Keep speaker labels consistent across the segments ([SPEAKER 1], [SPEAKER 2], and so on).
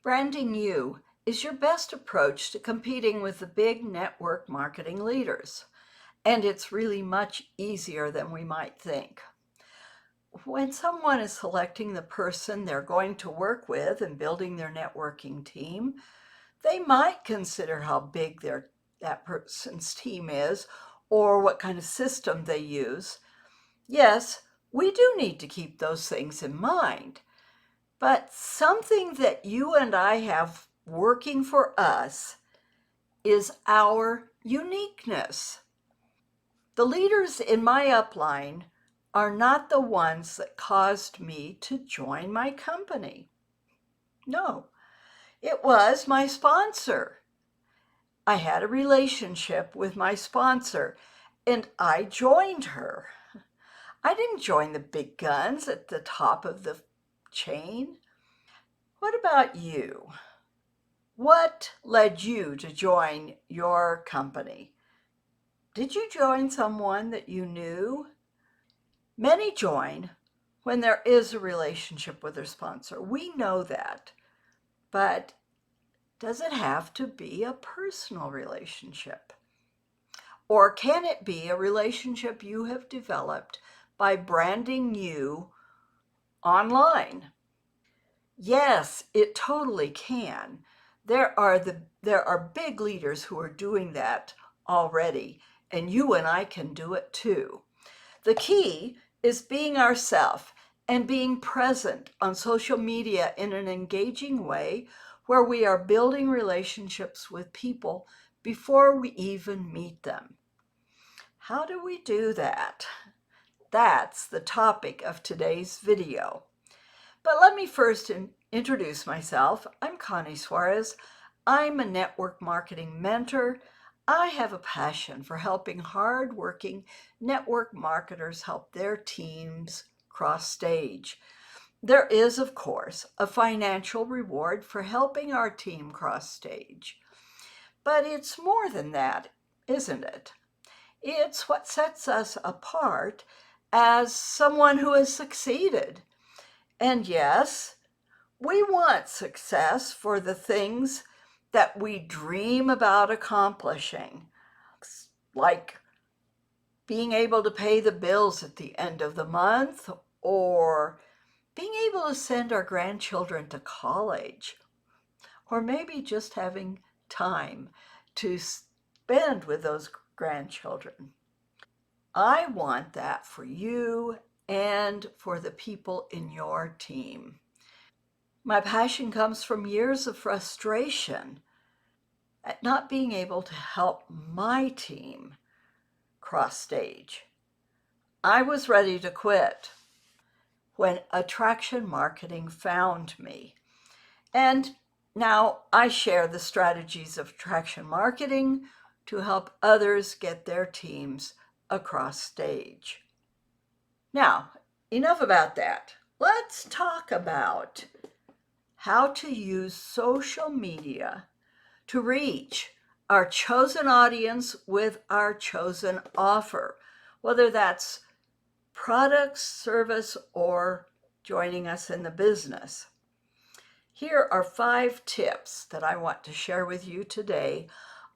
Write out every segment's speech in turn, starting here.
[SPEAKER 1] Branding you is your best approach to competing with the big network marketing leaders, and it's really much easier than we might think. When someone is selecting the person they're going to work with and building their networking team, they might consider how big that person's team is or what kind of system they use. Yes, we do need to keep those things in mind. But something that you and I have working for us is our uniqueness. The leaders in my upline are not the ones that caused me to join my company. No, it was my sponsor. I had a relationship with my sponsor and I joined her. I didn't join the big guns at the top of the chain. What about you? What led you to join your company? Did you join someone that you knew? Many join when there is a relationship with their sponsor. We know that. But does it have to be a personal relationship? Or can it be a relationship you have developed by branding you online? Yes, it totally can. There are big leaders who are doing that already, and you and I can do it too. The key is being ourselves and being present on social media in an engaging way where we are building relationships with people before we even meet them. How do we do that? That's the topic of today's video. But let me first introduce myself. I'm Connie Suarez. I'm a network marketing mentor. I have a passion for helping hardworking network marketers help their teams cross stage. There is, of course, a financial reward for helping our team cross stage. But it's more than that, isn't it? It's what sets us apart as someone who has succeeded. And yes, we want success for the things that we dream about accomplishing, like being able to pay the bills at the end of the month or being able to send our grandchildren to college, or maybe just having time to spend with those grandchildren. I want that for you and for the people in your team. My passion comes from years of frustration at not being able to help my team cross stage. I was ready to quit when attraction marketing found me. And now I share the strategies of attraction marketing to help others get their teams across stage. Now, enough about that. Let's talk about how to use social media to reach our chosen audience with our chosen offer, whether that's products, service, or joining us in the business. Here are 5 tips that I want to share with you today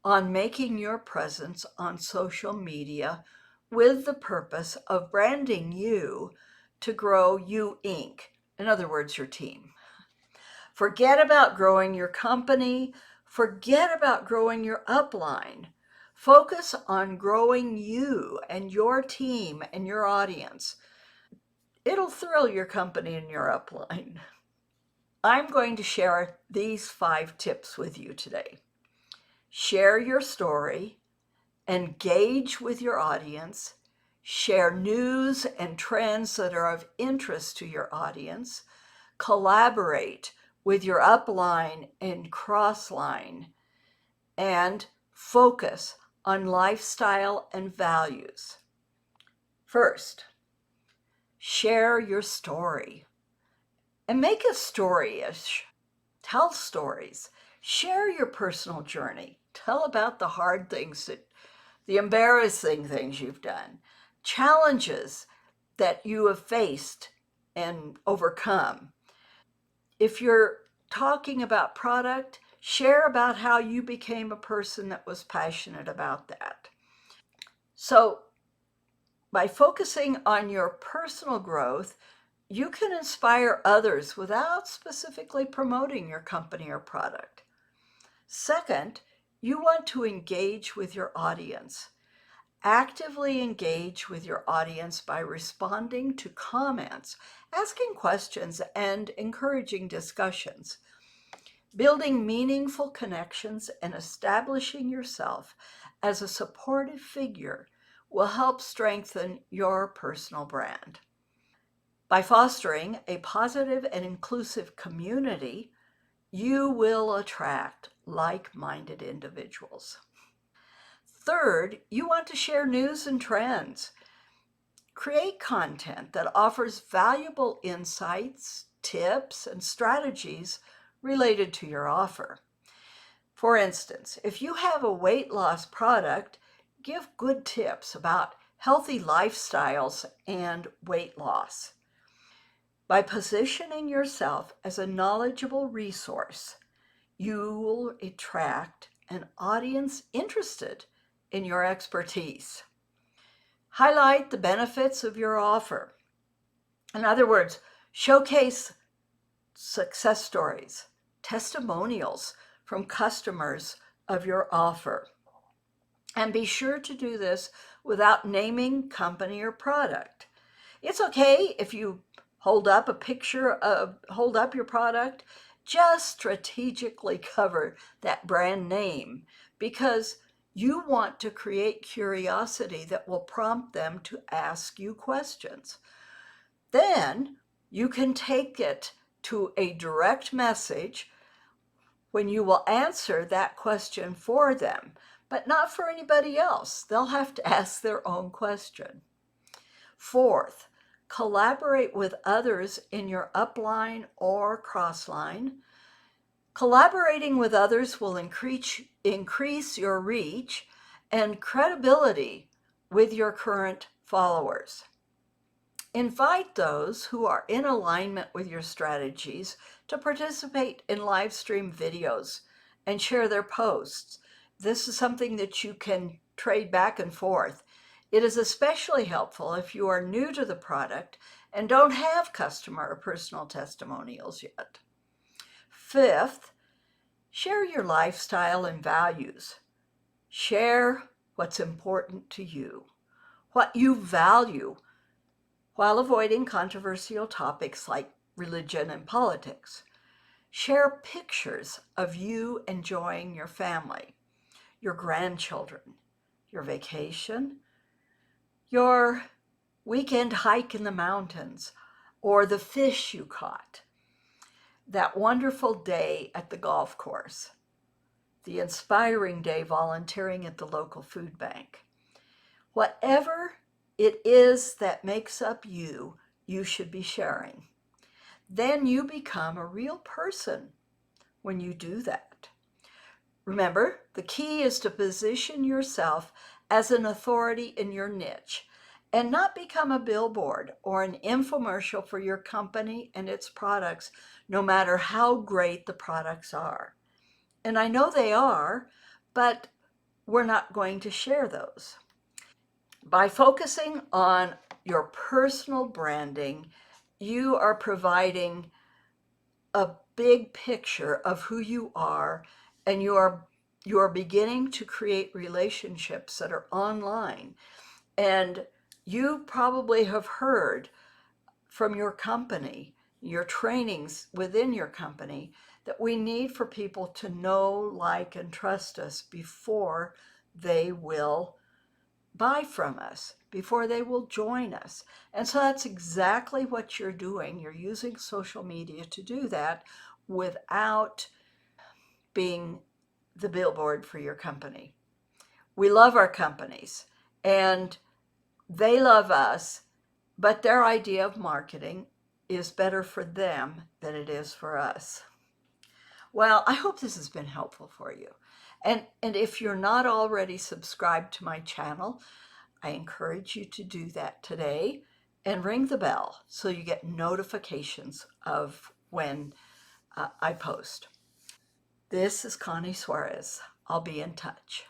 [SPEAKER 1] on making your presence on social media with the purpose of branding you to grow you Inc. In other words, your team. Forget about growing your company. Forget about growing your upline. Focus on growing you and your team and your audience. It'll thrill your company and your upline. I'm going to share these 5 tips with you today. Share your story, engage with your audience, share news and trends that are of interest to your audience, collaborate with your upline and crossline, and focus on lifestyle and values. First, share your story and make it story-ish. Tell stories. Share your personal journey. Tell about the hard things, the embarrassing things you've done, challenges that you have faced and overcome. If you're talking about product, share about how you became a person that was passionate about that. So, by focusing on your personal growth, you can inspire others without specifically promoting your company or product. Second, you want to engage with your audience. Actively engage with your audience by responding to comments, asking questions, and encouraging discussions. Building meaningful connections and establishing yourself as a supportive figure will help strengthen your personal brand. By fostering a positive and inclusive community, you will attract like-minded individuals. Third, you want to share news and trends. Create content that offers valuable insights, tips, and strategies related to your offer. For instance, if you have a weight loss product, give good tips about healthy lifestyles and weight loss. By positioning yourself as a knowledgeable resource, you will attract an audience interested in your expertise. Highlight the benefits of your offer. In other words, showcase success stories, testimonials from customers of your offer. And be sure to do this without naming company or product. It's okay if you hold up your product, just strategically cover that brand name because you want to create curiosity that will prompt them to ask you questions. Then you can take it to a direct message when you will answer that question for them, but not for anybody else. They'll have to ask their own question. Fourth, collaborate with others in your upline or crossline. Collaborating with others will increase your reach and credibility with your current followers. Invite those who are in alignment with your strategies to participate in live stream videos and share their posts. This is something that you can trade back and forth. It is especially helpful if you are new to the product and don't have customer or personal testimonials yet. Fifth, share your lifestyle and values. Share what's important to you, what you value, while avoiding controversial topics like religion and politics. Share pictures of you enjoying your family, your grandchildren, your vacation, your weekend hike in the mountains, or the fish you caught, that wonderful day at the golf course, the inspiring day volunteering at the local food bank. Whatever it is that makes up you, you should be sharing. Then you become a real person when you do that. Remember, the key is to position yourself as an authority in your niche and not become a billboard or an infomercial for your company and its products, no matter how great the products are. And I know they are, but we're not going to share those. By focusing on your personal branding, you are providing a big picture of who you are, and you are beginning to create relationships that are online. And you probably have heard from your company, your trainings within your company, that we need for people to know, like, and trust us before they will buy from us, before they will join us. And so that's exactly what you're doing. You're using social media to do that without being the billboard for your company. We love our companies and they love us, but their idea of marketing is better for them than it is for us. Well, I hope this has been helpful for you. And if you're not already subscribed to my channel, I encourage you to do that today and ring the bell so you get notifications of when I post. This is Connie Suarez. I'll be in touch.